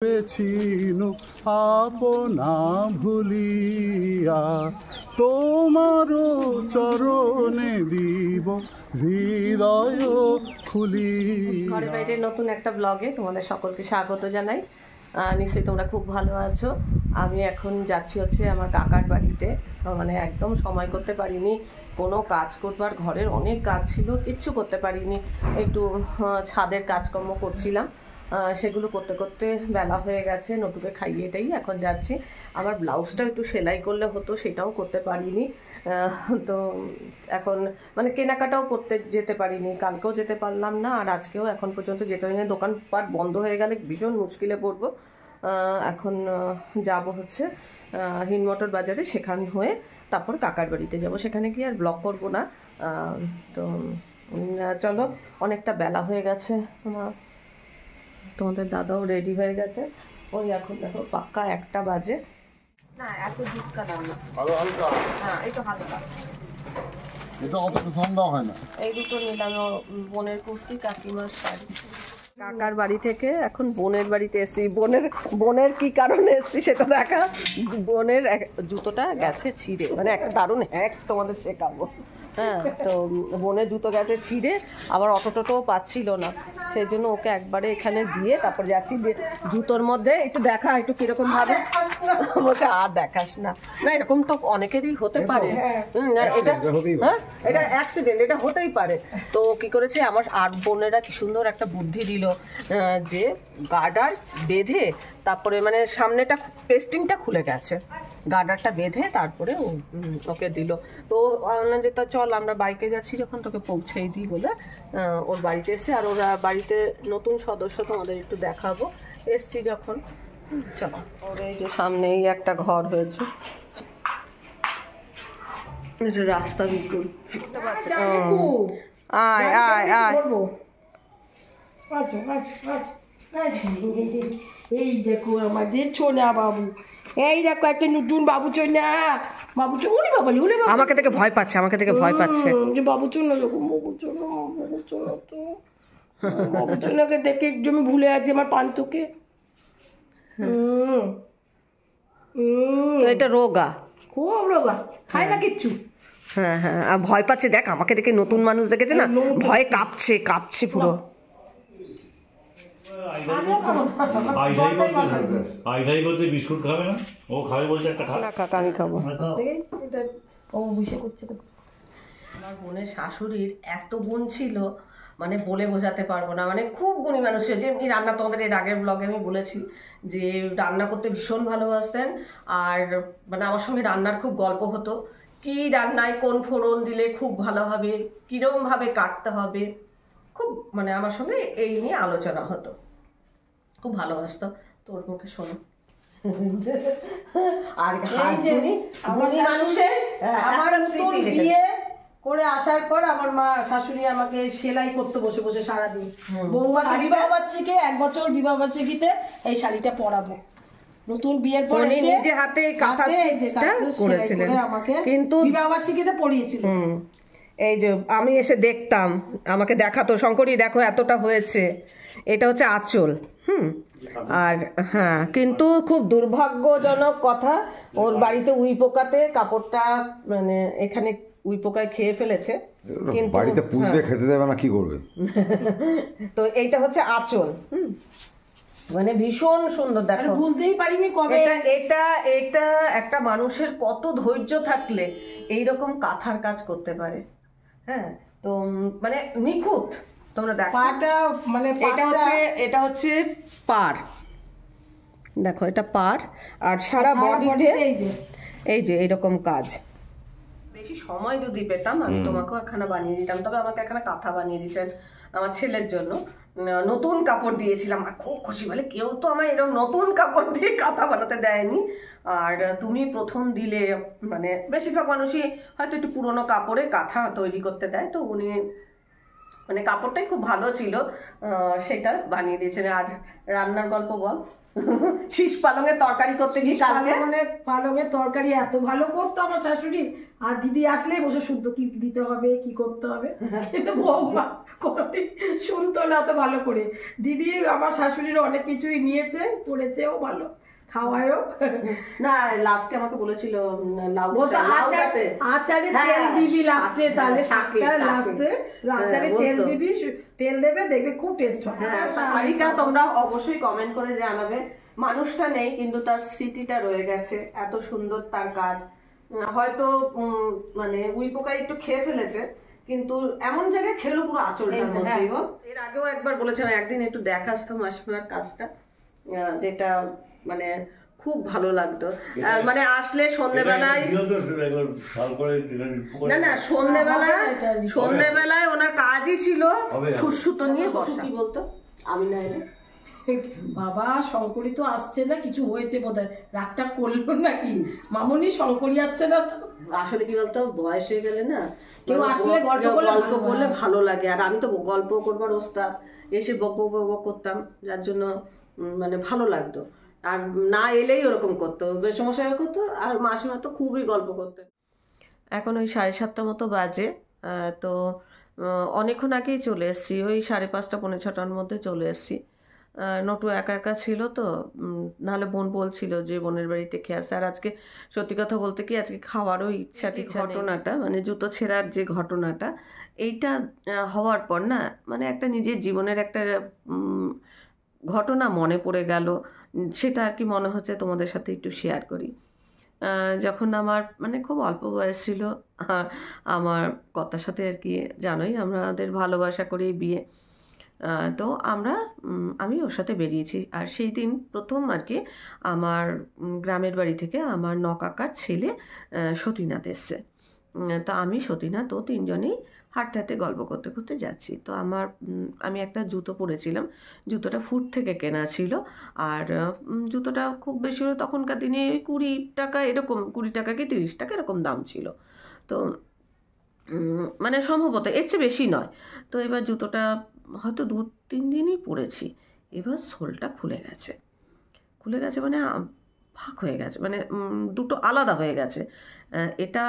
পেছিনু আপনা ভুলিয়া তোমার চরণে দিব হৃদয় খুলি। ঘরে বাইরে নতুন একটা ব্লগে তোমাদের সকলকে স্বাগত জানাই। নিশ্চয়ই তোমরা খুব ভালো আছো। আমি এখন যাচ্ছি হচ্ছে আমার কাকার বাড়িতে। মানে একদম সময় করতে পারিনি, কোনো কাজ করবার, ঘরের অনেক কাজ ছিল, কিচ্ছু করতে পারিনি। একটু ছাদের কাজকর্ম করছিলাম, সেগুলো করতে করতে বেলা হয়ে গেছে। নটুকে খাইয়েটাই এখন যাচ্ছি। আমার ব্লাউজটা একটু সেলাই করলে হতো, সেটাও করতে পারিনি। তো এখন মানে কেনাকাটাও করতে যেতে পারিনি, কালকেও যেতে পারলাম না, আর আজকেও এখন পর্যন্ত যেতে পারিনি। দোকানপাট বন্ধ হয়ে গেলে ভীষণ মুশকিলে পড়বো। এখন যাব হচ্ছে হিনমটর বাজারে, সেখান হয়ে তারপর কাকার বাড়িতে যাব। সেখানে গিয়ে আর ব্লগ করবো না। তো চলো, অনেকটা বেলা হয়ে গেছে। তোমাদের দাদাও রেডি হয়ে গেছে। ওই এখন দেখো পাক্কা 1টা বাজে। না এত দুধকা দাও না, আরো হালকা। হ্যাঁ এই তো হালকা, এটা অতটা ঠান্ডা হয় না। এই দুটো নিলাম। বোনের কুর্তি, কাকিমার শাড়ি। কাকার বাড়ি থেকে এখন বোনের বাড়িতে এসেছি। বোনের কি কারণে এসেছি সেটা দেখা। বোনের জুতোটা গেছে ছিঁড়ে, মানে একটা দারুণ হ্যাক তোমাদের শেখাবো। হ্যাঁ, তো বোনের জুতো গেছে ছিঁড়ে, আবার অটোটোও পাচ্ছিল না, সেই জন্য ওকে একবারে এখানে দিয়ে তারপর যাচ্ছি। জুতোর মধ্যে একটু দেখা, একটু কিরকম ভাবে বলছে আর দেখাস না। না এরকম তো অনেকেরই হতে পারে। এটা হ্যাঁ, এটা অ্যাক্সিডেন্ট, এটা হতেই পারে। তো কি করেছে আমার আর বোনেরা কি সুন্দর একটা বুদ্ধি দিল, যে গার্ডার বেঁধে তারপরে মানে সামনেটা পেস্টিংটা খুলে গেছে, গার্ডারটা বেঁধে তারপরে ওকে দিল। তো যেটা চল আমরা বাইকে যাচ্ছি যখন, তোকে পৌঁছেই দিই বলে ওর বাড়িতে এসে। আর ওরা বাড়িতে নতুন সদস্য, তোমাদের একটু দেখাবো এসছি যখন। চলো, ওর এই যে সামনেই একটা ঘর হয়েছে, এটা রাস্তা বিকুল। আয় আয় আয়, এই দেখো আমাদের ছোনা বাবু, এই দেখো একটা নতুন বাবু চোনা, বাবু চোনা বাবলি, উনি আমাকে থেকে ভয় পাচ্ছে, আমাকে থেকে ভয় পাচ্ছে। যে বাবু চোনা, দেখো বাবু চোনা, বাবু চোনা তো বাবু চোনাকে দেখে একদম ভুলে আছে আমার পান্তুকে। তো এটা রোগা, খুব রোগা, খায় না কিচ্ছু। হ্যাঁ হ্যাঁ, আর ভয় পাচ্ছে। দেখ আমাকে দেখে, নতুন মানুষ দেখেছে না, ভয়ে কাঁপছে কাঁপছে পুরো। বিস্কুট খাবে না, ও খাবে বলছে একটা খা। কাকা আমি খাবো। ও বুঝে করছে। আমার বোনের শাশুড়ির এত গুণ ছিল, মানে বলে বোঝাতে পারবো না। মানে খুব গুণী মানুষ, যে আমি রান্না, তোমাদের এর আগের ব্লগে আমি বলেছি যে রান্না করতে ভীষণ ভালোবাসতেন। আর মানে আমার সঙ্গে রান্নার খুব গল্প হতো, কি রান্নায় কোন ফোড়ন দিলে খুব ভালো হবে, কিরম ভাবে কাটতে হবে, খুব মানে আমার সঙ্গে এই নিয়ে আলোচনা হতো, খুব ভালোবাসতো। তোর মুখে শোনো। আর আমার বিয়ে করে আসার পর আমার মা শাশুড়ি আমাকে সেলাই করতে বসে বসে সারাদিন। বৌমাকে বিবাহবার্ষিকী, 1 বছর বিবাহবার্ষিকীতে এই শাড়িটা পরাবো। নতুন বিয়ের পর নিজে হাতে কাঁথা স্টিচটা করেছিলেন, কিন্তু বিবাহবার্ষিকীতে পরিয়েছিল। এই যে আমি এসে দেখতাম, আমাকে দেখাতো, শঙ্করী দেখো এতটা হয়েছে, এটা হচ্ছে আঁচল। আর হ্যাঁ, কিন্তু খুব দুর্ভাগ্যজনক কথা, ওর বাড়িতে উই পোকাতে কাপড়টা মানে এখানে উই পোকায় খেয়ে ফেলেছে। কিন্তু বাড়িতে পুষবে, খেতে দেবে না, কি করবে? তো এইটা হচ্ছে আঁচল। মানে ভীষণ সুন্দর, দেখো বুঝতেই পারিনি কবে। এটা এটা একটা মানুষের কত ধৈর্য থাকলে এইরকম কাঁথার কাজ করতে পারে। হ্যাঁ, তো মানে নিখুঁত। তোমরা দেখো পাটা, মানে এটা হচ্ছে পার, দেখো এটা পার। আর সারা বডিতে এই যে এইরকম কাজ। বেশি সময় যদি পেতাম আমি তোমাকেও একখানা বানিয়ে দিতাম, তবে আমাকে একখানা কাঁথা বানিয়ে দিয়েছেন আমার ছেলের জন্য। নতুন কাপড় দিয়েছিলাম, আর খুব খুশি, বলে কেউ তো আমার এরকম নতুন কাপড় দিয়ে কাঁথা বানাতে দেয়নি, আর তুমি প্রথম দিলে। মানে বেশিরভাগ মানুষই হয়তো একটু পুরোনো কাপড়ে কাঁথা তৈরি করতে দেয়, তো উনি মানে কাপড়টাই খুব ভালো ছিল, সেটা বানিয়ে দিয়েছেন। আর রান্নার গল্প বল। শীষ পালঙের তরকারি করতে গিয়ে কালকে পালঙের তরকারি এত ভালো করতো আমার শাশুড়ি, আর দিদি আসলে বসে শুদ্ধ কি দিতে হবে কি করতে হবে, কিন্তু বৌমা কোনোদিন শুনতো না তো ভালো করে। দিদি আমার শাশুড়ির অনেক কিছুই নিয়েছে, করেছেও ভালো, খাওয়ায়ও না। লাস্টে আমাকে বলেছিল লাউ আচারে তেল দিবি লাস্টে, তাহলে শাকটা লাস্টে আচারে তেল দিবি, তেল দেবে, দেখবে খুব টেস্ট হবে। শাড়িটা তোমরা অবশ্যই কমেন্ট করে জানাবে। মানুষটা নেই কিন্তু তার স্মৃতিটা রয়ে গেছে, এত সুন্দর তার কাজ। হয়তো মানে উই পোকা একটু খেয়ে ফেলেছে, কিন্তু এমন জায়গায় খেলো পুরো আঁচলটার মধ্যে। এর আগেও একবার বলেছিলাম একদিন একটু দেখাস তো মাসিমার কাজটা, যেটা মানে খুব ভালো লাগতো। মানে আসলে সন্ধ্যেবেলায়, না সন্ধ্যেবেলায় ওনার কাজই ছিল সুসুতো নিয়ে বসা। কি বলতো আমি না এলে বাবা শঙ্করী তো আসছে না, কিছু হয়েছে বোধহয়, রাগটা করলো নাকি মামুনি, শঙ্করী আসছে না তো। আসলে কি বলতো, বয়স হয়ে গেলে না কেউ আসলে গল্প করলে ভালো লাগে, আর আমি তো গল্প করবার ওস্তাদ, এসে বক বক করতাম, যার জন্য মানে ভালো লাগতো। আর না এলেই ওরকম করতো, বেশমশাই করতো, আর মাসিমা তো খুবই গল্প করতেন। এখন ওই 7:30 মতো বাজে, তো অনেকক্ষণ আগেই চলে এসেছি, ওই 5:30 পৌনে 6টার মধ্যে চলে এসেছি। নটু একা একা ছিল তো, নাহলে বোন বলছিল যে বোনের বাড়িতে খেয়ে আসে। আর আজকে সত্যি কথা বলতে কি, আজকে খাওয়ারও ইচ্ছা ঘটনাটা, মানে জুতো ছেঁড়ার যে ঘটনাটা, এইটা হওয়ার পর না মানে একটা নিজের জীবনের একটা ঘটনা মনে পড়ে গেল, সেটা আর কি মনে হচ্ছে তোমাদের সাথে একটু শেয়ার করি। যখন আমার মানে খুব অল্প বয়স ছিল, আমার কর্তার সাথে আর কি জানোই আমাদের ভালোবাসা করেই বিয়ে, তো আমি ওর সাথে বেরিয়েছি। আর সেই দিন প্রথম আর কি আমার গ্রামের বাড়ি থেকে আমার নকাকার ছেলে সতীনাথ এসছে। তো আমি সতীনাথ ও তিনজনেই হাঁটতে হাঁটতে গল্প করতে করতে যাচ্ছি। তো আমি একটা জুতো পরেছিলাম, জুতোটা ফুট থেকে কেনা ছিল, আর জুতোটা খুব বেশি হলো তখনকার দিনে 20 টাকা এরকম, 20 টাকা কি 30 টাকা এরকম দাম ছিল। তো মানে সম্ভবত এর চেয়ে বেশি নয়। তো এবার জুতোটা হয়তো 2-3 দিনই পরেছি, এবার সোলটা খুলে গেছে মানে ফাঁক হয়ে গেছে, মানে দুটো আলাদা হয়ে গেছে। এটা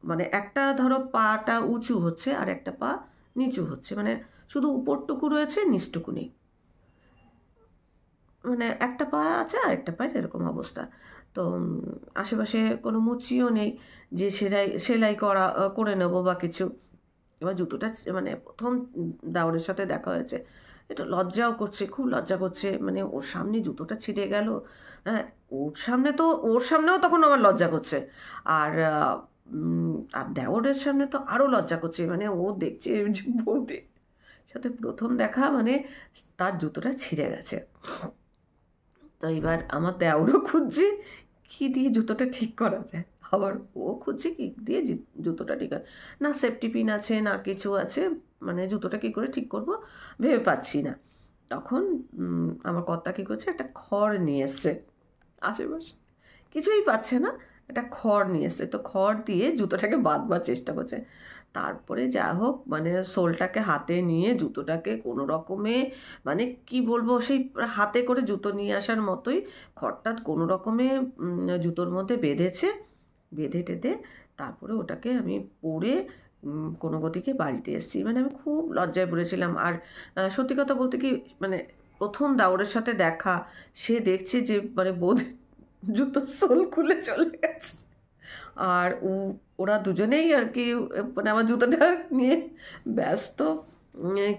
মানে একটা ধরো পাটা উঁচু হচ্ছে আর একটা পা নিচু হচ্ছে, মানে শুধু উপরটুকু রয়েছে, নিচটুকু নেই, মানে একটা পা আছে আর একটা পায়ের এরকম অবস্থা। তো আশেপাশে কোনো মুচিও নেই যে সেলাই করে নেবো বা কিছু। এবার জুতোটা মানে প্রথম দাওরের সাথে দেখা হয়েছে, এটা লজ্জাও করছে, খুব লজ্জা করছে, মানে ওর সামনে জুতোটা ছিঁড়ে গেল। হ্যাঁ, ওর সামনেও তখন আমার লজ্জা করছে, আর দেওরের সামনে তো আরও লজ্জা করছে, মানে ও দেখছে বৌদির সাথে প্রথম দেখা, মানে তার জুতোটা ছিঁড়ে গেছে। তো এবার আমার দেওরও খুঁজছে কি দিয়ে জুতোটা ঠিক করা যায়, আবার ও খুঁজছে কি দিয়ে জুতোটা ঠিক করে, না সেফটি পিন আছে না কিছু আছে, মানে জুতোটা কী করে ঠিক করব ভেবে পাচ্ছি না। তখন আমার কর্তা কী করছে, একটা খড় নিয়ে এসছে, আশেপাশে কিছুই পাচ্ছে না, একটা খড় নিয়ে এসছে, তো খড় দিয়ে জুতোটাকে বাঁধবার চেষ্টা করছে। তারপরে যা হোক মানে সোলটাকে হাতে নিয়ে জুতোটাকে কোনো রকমে, মানে কি বলবো, সেই হাতে করে জুতো নিয়ে আসার মতোই খড়টা কোনো রকমে জুতোর মধ্যে বেঁধে টেঁধে তারপরে ওটাকে আমি পরে কোনো গতিকে বাড়িতে এসেছি। মানে আমি খুব লজ্জায় পড়েছিলাম। আর সত্যি কথা বলতে কি, মানে প্রথম দাওরের সাথে দেখা, সে দেখছে যে মানে জুতোর সোল খুলে চলে গেছে, আর ওরা দুজনেই আর কি মানে আমার জুতোটা নিয়ে ব্যস্ত।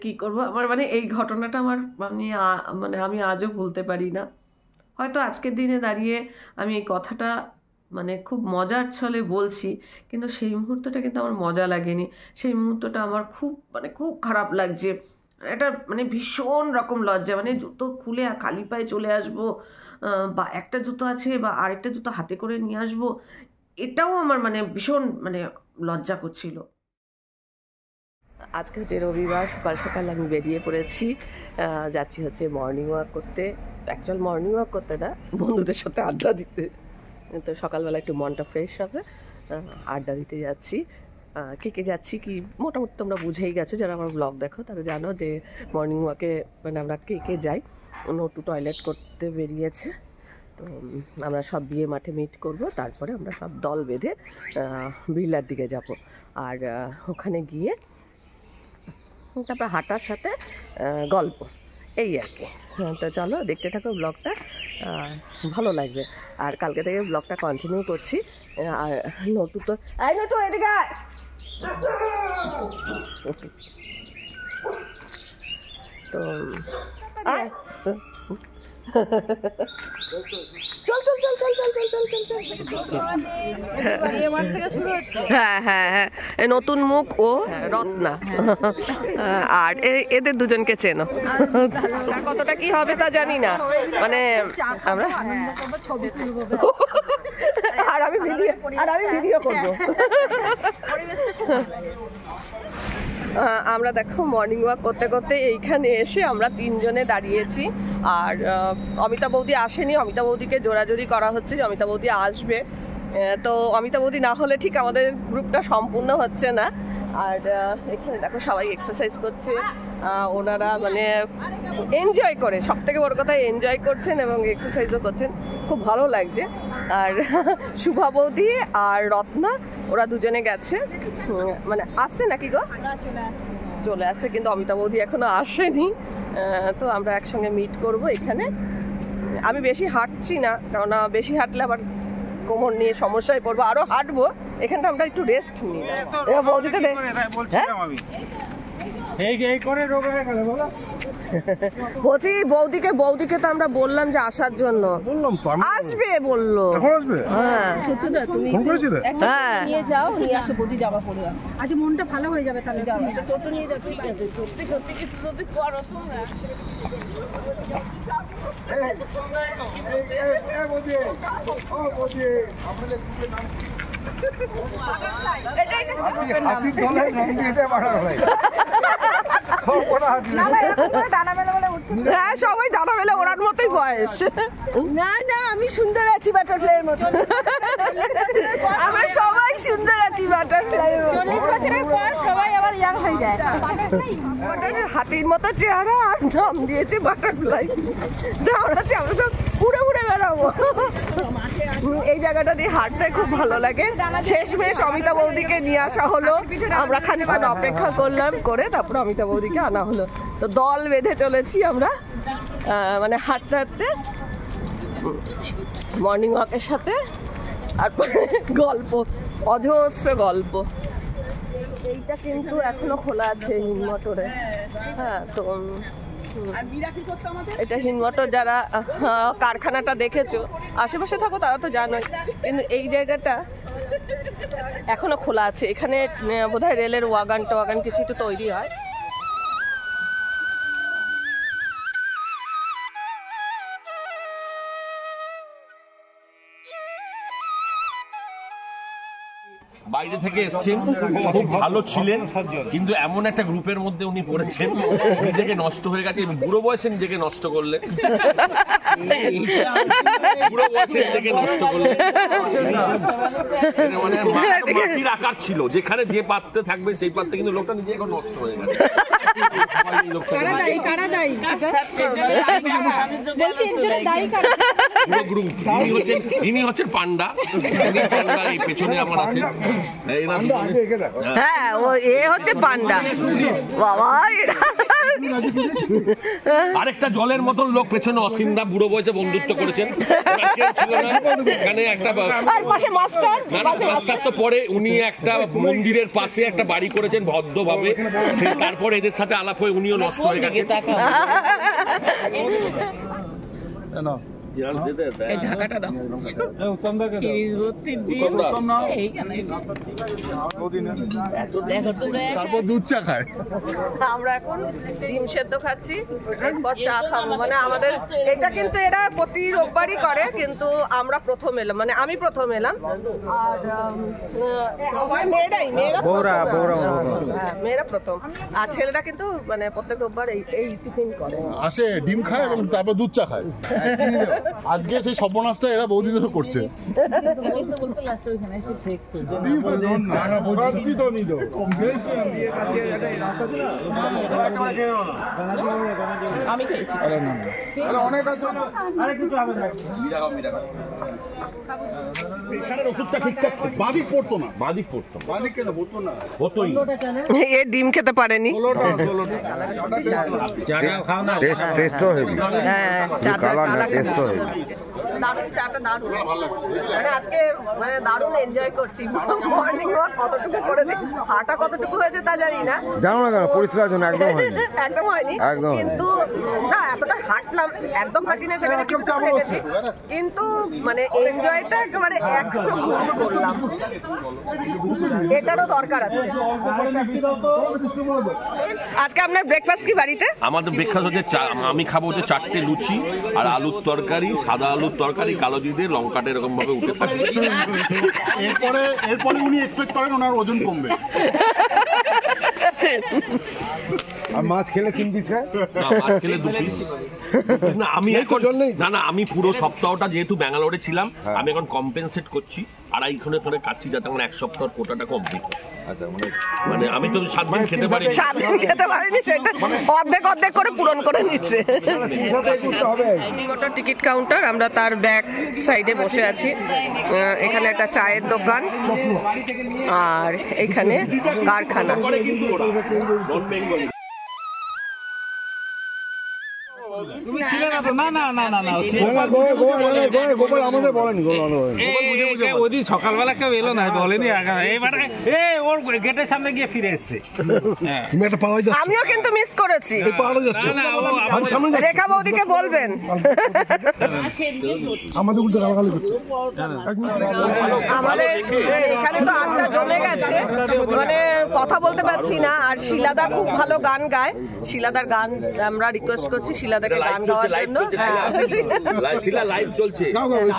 কী করবো, আমার মানে এই ঘটনাটা আমার মানে আমি আজও ভুলতে পারি না। হয়তো আজকের দিনে দাঁড়িয়ে আমি এই কথাটা মানে খুব মজার ছলে বলছি, কিন্তু সেই মুহূর্তটা কিন্তু আমার মজা লাগেনি, সেই মুহূর্তটা আমার খুব খারাপ লাগছে। এটা মানে ভীষণ রকম লজ্জা, মানে জুতো খুলে খালি পায়ে চলে আসবো, বা একটা জুতো আছে বা আরেকটা জুতো হাতে করে নিয়ে আসবো, এটাও আমার মানে ভীষণ মানে লজ্জা করছিল। আজকে হচ্ছে রবিবার, সকাল সকাল আমি বেরিয়ে পড়েছি, যাচ্ছি হচ্ছে মর্নিং ওয়াক করতে। অ্যাকচুয়াল মর্নিং ওয়াক করতে না, বন্ধুদের সাথে আড্ডা দিতে। তো সকালবেলা একটু মনটা ফ্রেশ হবে, আড্ডা দিতে যাচ্ছি। কে কে যাচ্ছি কি মোটামুটি তোমরা বুঝেই গেছো, যারা আমার ব্লগ দেখো তারা জানো যে মর্নিং ওয়াকে মানে আমরা কে কে যাই। নটু টয়লেট করতে বেরিয়েছে, তো আমরা সব বিয়ে মাঠে মিট করব, তারপরে আমরা সব দল বেঁধে বিড়লার দিকে যাব। আর ওখানে গিয়ে তারপরে হাঁটার সাথে গল্প, এই আর কি। তো চলো দেখতে থাকো ব্লগটা, ভালো লাগবে। আর কালকে থেকে ব্লগটা কন্টিনিউ করছি। আর নটু তো নটু এদিকে আয়। তো চল চল চল চল চল চল চল চল চল। হ্যাঁ হ্যাঁ হ্যাঁ, নতুন মুখ ও রত্না। আর এদের দুজনকে চেনো, কতটা কি হবে তা জানি না, মানে আমরা আর আমি ভিডিও করবো। আমরা দেখো মর্নিং ওয়াক করতে করতে এইখানে এসে আমরা 3 জনে দাঁড়িয়েছি। আর অমিতা বৌদি আসেনি, অমিতা বৌদিকে জোরাজোরি করা হচ্ছে যে অমিতা বৌদি আসবে। তো অমিতা বৌদি না হলে ঠিক আমাদের গ্রুপটা সম্পূর্ণ হচ্ছে না। আর এখানে দেখো সবাই এক্সারসাইজ করছে, ওনারা মানে এনজয় করে, সব থেকে বড় কথা এনজয় করছেন এবং এক্সারসাইজও করছেন, খুব ভালো লাগছে। আর শুভা বৌদি আর রত্না ওরা দুজনে গেছে, মানে আসছে নাকি গো? চলে আসছে, কিন্তু অমিতা বৌদি এখনো আসেনি। তো আমরা একসঙ্গে মিট করব এখানে। আমি বেশি হাঁটছি না, কারণ বেশি হাঁটলে আবার কোমর নিয়ে সমস্যায় পড়বো, আরো হাঁটবো। এখানটা আমরা একটু রেস্ট নিই। বৌদিতে বলছি বৌদিকে তো আমরা বললাম যে আসার জন্য, আসবে বললো। হ্যাঁ তুমি নিয়ে যাও, নিয়ে আসো, বৌদি জামা পরে আছে। আজ মনটা ভালো হয়ে যাবে তাহলে। যাও টোটো নিয়ে যাচ্ছি। সত্যি সত্যি কিছু যদি করো তোমরা। হ্যাঁ সবাই ডানা মেলে ওড়ার মতোই বয়স। না না, আমি সুন্দর আছি বাটারফ্লাইয়ের মতো। আমরা সবাই সুন্দর আছি বাটারফ্লাইয়ের মতো। 40 বছরের পর সবাই আবার ইয়াং হয়ে যায়। হাতির মতো চেহারা, আর নাম দিয়েছে বাটারফ্লাই। আমরা সব উড়ে উড়ে বেড়াবো। এই জায়গাটা দিয়ে হাঁটতে খুব ভালো লাগে। শেষমেশ অমিতা বৌদিকে নিয়ে আসা হলো, আমরা খানিকক্ষণ অপেক্ষা করলাম, করে তারপর অমিতা বৌদিকে আনা হলো। তো দল বেঁধে চলেছি আমরা, মানে হাঁটতে হাঁটতে মর্নিং ওয়াকের সাথে। আর গল্প, অজস্র গল্প। এইটা কিন্তু এখনো খোলা আছে হিন্দমটরে। হ্যাঁ, তো এটা হিন্দমটর, যারা কারখানাটা দেখেছো আশেপাশে থাকো তারা তো জানোই, কিন্তু এই জায়গাটা এখনো খোলা আছে। এখানে বোধহয় রেলের ওয়াগান টোয়াগান কিছু একটু তৈরি হয়। বাইরে থেকে এসছেন, খুব ভালো ছিলেন, কিন্তু এমন একটা গ্রুপের মধ্যে উনি পড়েছেন, নিজেকে নষ্ট হয়ে গেছে। বুড়ো বয়সে নিজেকে নষ্ট করলেন, বুড়ো বয়সে নিজেকে নষ্ট করলেন। মানে মাটির আকার ছিল, যেখানে যে পাত্রে থাকবে সেই পাত্রে, কিন্তু লোকটা নিজে এখন নষ্ট হয়ে গেছে। ইনি হচ্ছেন পান্ডা, এই পেছনে আমার আছেন। হ্যাঁ, ও এ হচ্ছে পান্ডা বাবা। আরেকটা জলের মতন লোক পেছনে, অসীমদা, বুড়ো বয়সে বন্ধুত্ব করেছেন। এখানে একটা মাস্টার তো পরে উনি একটা মন্দিরের পাশে একটা বাড়ি করেছেন ভদ্রভাবে, তারপর এদের সাথে আলাপ হয়ে উনিও নষ্ট হয়ে গেছেন। দুধ চা খায়। আমরা এখন ডিম সেদ্ধ খাচ্ছি, এরপর চা খাবো। মানে আমাদের এটা কিন্তু এরা প্রতি রোববারই করে, কিন্তু আমরা প্রথম এলাম, মানে আমি প্রথম এলাম। আর মেয়েরা প্রথম, আর ছেলেরা কিন্তু মানে প্রত্যেক রোববার এই টিফিন করে, আসে ডিম খায় এবং তারপর দুধ চা খায়। আজকে সেই সর্বনাশটা এরা বৌদি ধরে করছে। আমি খেয়েছি। বাদিক পড়তো না, বাদিক পড়তো বাদিক কেন পড়তো না, হতোই এ ডিম খেতে পারেনি। টেস্টও হেভি, হ্যাঁ, কালার না টেস্টও হেভি। দারুণ চাটা, দারুণ। মানে আজকে মানে দারুণ এনজয় করছি। মর্নিং ওয়াক কতটুকু করেছি, হাঁটা কতটুকু হয়েছে তা জানি না, জানো না কেন পরিষ্কার জন্য একদম হয়নি, একদম হয়নি, একদম হয়নি। কিন্তু না এতটা হাঁটলাম, একদম হাঁটি না, সেখানে কিছুটা হেঁটেছি, কিন্তু মানে এনজয়টা একেবারে 100 গুণ করলাম। এটারও দরকার আছে। আজকে আপনার ব্রেকফাস্ট কি বাড়িতে? আমাদের ব্রেকফাস্ট হচ্ছে আমি খাবো হচ্ছে 4টে লুচি আর আলুর তরকারি, সাদা আলুর তরকারি, কালো জিরে লঙ্কাটা এরকম ভাবে উঠে থাকে। এরপরে উনি এক্সপেক্ট করেন ওনার ওজন কমবে। আর মাছ খেলে 3 পিস খায়, না, মাছ খেলে 2 পিস। না আমি এখন না আমি পুরো সপ্তাহটা যেহেতু ব্যাঙ্গালোরে ছিলাম, আমি এখন কম্পেনসেট করছি আর এইখানে করে কাটছি যাতে আমার 1 সপ্তাহের কোটাটা কমপ্লিট। আচ্ছা মানে আমি তো 7 দিন খেতে পারি, 7 দিন খেতে পারিনি, সেটা অর্ধেক অর্ধেক করে পূরণ করে নিচ্ছে। মোটর টিকিট কাউন্টার, আমরা তার ব্যাক সাইডে বসে আছি। এখানে একটা চায়ের দোকান আর এখানে কারখানা। ওদিন সকালবেলা কেউ এলো না, বলেনি ওর গেটের সামনে গিয়ে ফিরে এসছে। আমিও কিন্তু মিস করেছি। রেখা বৌদিকে বলবেন আমাদের উল্টো গালাগালি করছে। আমাদের এখানে তো আড্ডা জমে গেছে, মানে কথা বলতে পারছি না। আর শিলাদা খুব ভালো গান গায়, শিলাদার গান আমরা রিকোয়েস্ট করছি শিলাদাকে গান গাওয়ার জন্য। লাইভ চলছে,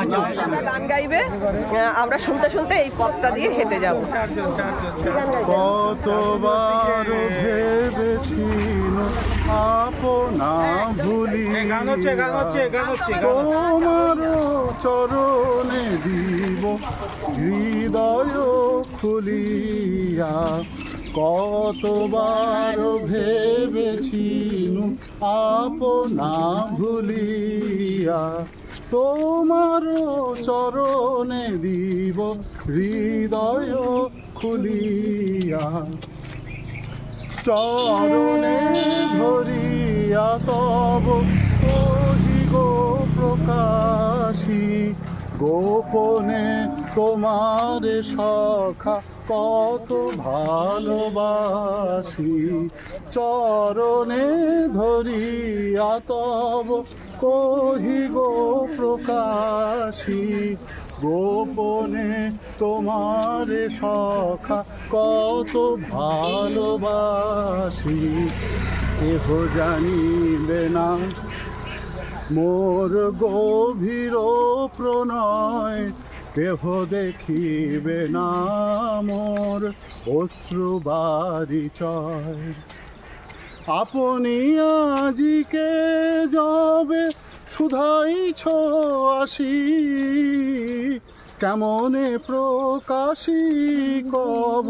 শিলাদা গান গাইবে, আমরা শুনতে শুনতে এই পথটা দিয়ে হেঁটে যাব। কতবার ভেবেছি আপনা ভুলি তোমার চরণে দিব হৃদয় খুলিয়া, কতবার ভেবেছি আপনা ভুলিয়া তোমার চরণে দিব হৃদয় খুলিয়া, চরণে ধরিয়া তব কহি গো প্রকাশী, গোপনে তোমার সখা কত ভালোবাসি, চরণে ধরিয়া তব কহি গো প্রকাশী, গোপনে তোমার সখা কত ভালোবাসি, কেহ জানিবে না মোর গভীর প্রণয়, কেহ দেখিবে না মোর অশ্রু বারিচয়, আপনি আজিকে যাবে শুধাইছ আসি, কেমনে প্রকাশী কব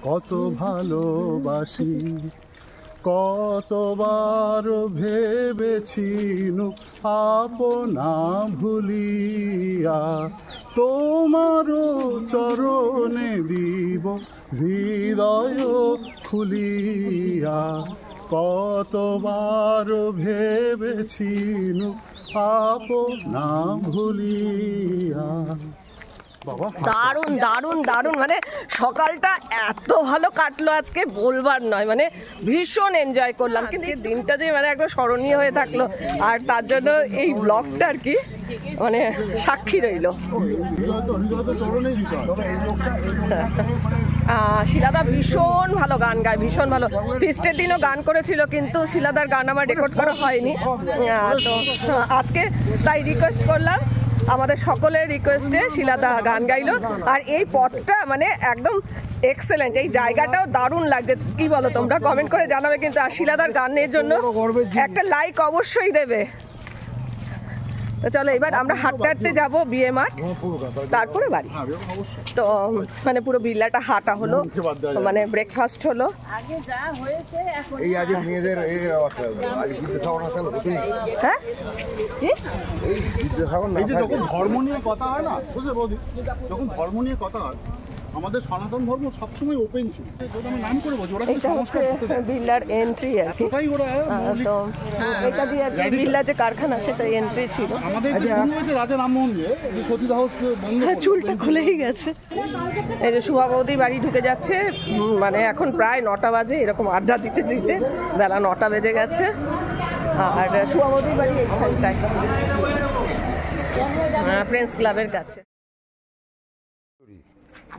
কত ভালোবাসি, কতবার ভেবেছি আপনা ভুলিয়া তোমার চরণে দিব হৃদয় খুলিয়া, কতবার ভেবেছি আপনা ভুলিয়া। দারুণ দারুণ দারুণ, মানে সকালটা এত ভালো কাটলো আজকে বলবার নয়, মানে ভীষণ এনজয় করলাম। কিন্তু এই দিনটা যে মানে একদম স্মরণীয় হয়ে থাকলো, আর তার জন্য এই ব্লগটা আর কি মানে সাক্ষী রইল। শিলাদা ভীষণ ভালো গান গায়, ভীষণ ভালো। ফিস্টের দিনও গান করেছিল, কিন্তু শিলাদার গান আমার রেকর্ড করা হয়নি, তো আজকে তাই রিকোয়েস্ট করলাম, আমাদের সকলের রিকোয়েস্টে শিলাদা গান গাইলো। আর এই পথটা মানে একদম এক্সেলেন্ট, এই জায়গাটাও দারুণ লাগছে। কি বলো তোমরা, কমেন্ট করে জানাবে কিন্তু। আর শিলাদার গানের জন্য একটা লাইক অবশ্যই দেবে। তো চলো এবার আমরা হাঁটতে হাঁটতে যাবো বিয়ে মাঠ, তারপরে বাড়ি। তো মানে পুরো বিল্লাটা হাঁটা হলো, মানে ব্রেকফাস্ট হলো। এই আজ মেয়েদের হ্যাঁ এই যে যখন ধর্ম নিয়ে কথা হয় না, বুঝলে বৌদি, যখন ধর্ম নিয়ে কথা হয় আমাদের সনাতন ধর্ম সবসময় ওপেন ছিল। যদি আমি নাম করে বলছি, ওরা এটা হচ্ছে বিল্লার এন্ট্রি আর কি। এতটাই ওরা তো এটা দিয়ে আর কি বিল্লা যে কারখানা সেটা এন্ট্রি ছিল। আমাদের যে শুরু হয়েছে রাজা রামমোহন দিয়ে, যে সতীদাহ বন্ধ করে। চুলটা খুলেই গেছে। এই যে শুভা বৌদি বাড়ি ঢুকে যাচ্ছে, মানে এখন প্রায় 9টা বাজে, এরকম আড্ডা দিতে দিতে বেলা 9টা বেজে গেছে। আর শুভা বৌদির বাড়ি এইখানটায়, ফ্রেন্ডস ক্লাবের কাছে।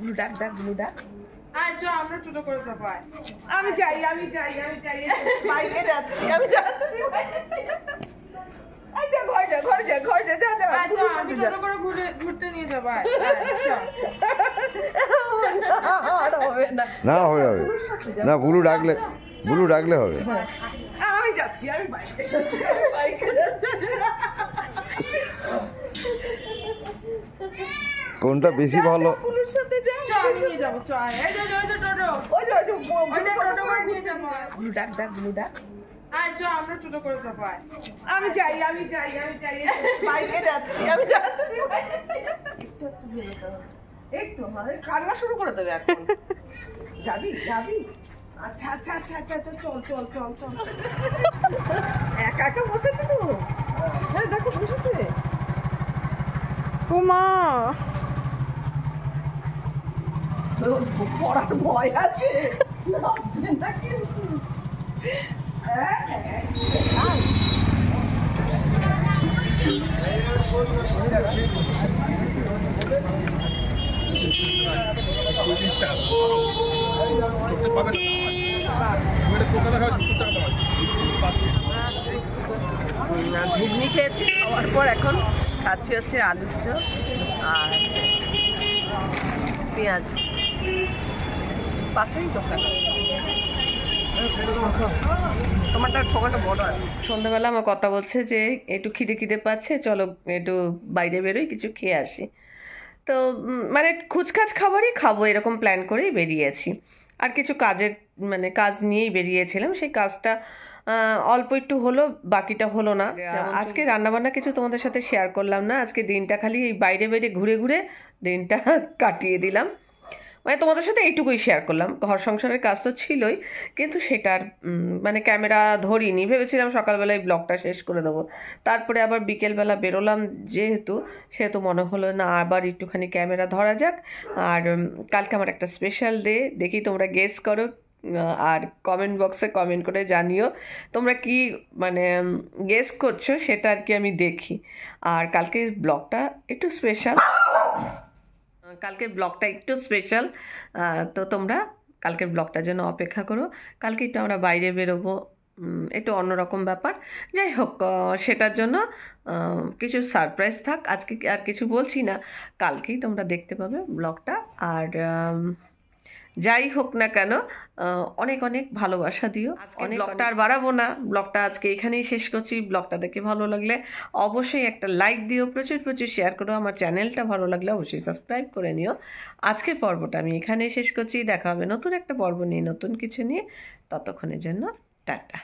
ব্লু ডাক ডাক ব্লু ডাক। আচ্ছা আমরা ছোট করে যাবো। আমি যাই বাইকে যাচ্ছি, আমি যাচ্ছি। আচ্ছা ঘরে যা যা। আচ্ছা আমি ছোট করে ঘুরতে নিয়ে যাবো। আচ্ছা না হবে না, বুলু ডাকলে হবে। আমি যাচ্ছি, আমি বাইকে যাচ্ছি। কোনটা বেশি ভালো? বুলুর সাথে যা। আমি নিয়ে যাবো। এই যে টোটো, ওই টোটো করে নিয়ে যাবো। ব্লু ডাক ব্লু ডাক। আচ্ছা আমরা ছোট করে যাবো। আমি যাই বাইকে যাচ্ছি, আমি যাচ্ছি। একটু কান্না শুরু করে দেবে এখন। যাবি আচ্ছা চল। একা বসেছে তো, হ্যাঁ দেখো বসেছে। মা পড়ার ভয় আছে, ভাবছেন না কিন্তু। ঘুগনি খেয়েছি, খাওয়ার পর এখন খাচ্ছি হচ্ছে আলুর চপ আর পেঁয়াজ। পাশেই দোকান, তোমারটা ঠোকাটা বড় আছে। সন্ধ্যাবেলা আমার কথা বলছে যে একটু খিদে পাচ্ছে, চলো একটু বাইরে বেরোই, কিছু খেয়ে আসি। তো মানে খুচখাচ খাবারই খাবো এরকম প্ল্যান করেই বেরিয়েছি। আর কিছু কাজ নিয়েই বেরিয়েছিলাম, সেই কাজটা অল্প একটু হলো, বাকিটা হলো না। আজকে রান্নাবান্না কিছু তোমাদের সাথে শেয়ার করলাম না, আজকে দিনটা খালি এই বাইরে ঘুরে দিনটা কাটিয়ে দিলাম। মানে তোমাদের সাথে এইটুকুই শেয়ার করলাম। ঘর সংসারের কাজ তো ছিলই, কিন্তু সেটার মানে ক্যামেরা ধরিনি, ভেবেছিলাম সকালবেলায় ব্লগটা শেষ করে দেবো। তারপরে আবার বিকেলবেলা বেরোলাম সেহেতু মনে হলো না আবার একটুখানি ক্যামেরা ধরা যাক। আর কালকে আমার একটা স্পেশাল ডে, দেখি তোমরা গেস করো আর কমেন্ট বক্সে কমেন্ট করে জানিও তোমরা কি মানে গেস করছো, সেটা আর কি আমি দেখি। আর কালকের ব্লগটা একটু স্পেশাল, তো তোমরা কালকের ব্লগটার জন্য অপেক্ষা করো। কালকে একটু আমরা বাইরে বেরোবো, একটু অন্যরকম ব্যাপার। যাই হোক, সেটার জন্য কিছু সারপ্রাইজ থাক, আজকে আর কিছু বলছি না, কালকেই তোমরা দেখতে পাবে ব্লগটা। আর যাই হোক না কেন, অনেক ভালোবাসা দিও। ব্লগটা আর বাড়াবো না, ব্লগটা আজকে এখানেই শেষ করছি। ব্লগটা দেখে ভালো লাগলে অবশ্যই একটা লাইক দিও, প্রচুর শেয়ার করো। আমার চ্যানেলটা ভালো লাগলে অবশ্যই সাবস্ক্রাইব করে নিও। আজকের পর্বটা আমি এখানেই শেষ করছি, দেখা হবে নতুন একটা পর্ব নিয়ে, নতুন কিছু নিয়ে। ততক্ষণের জন্য টাটা।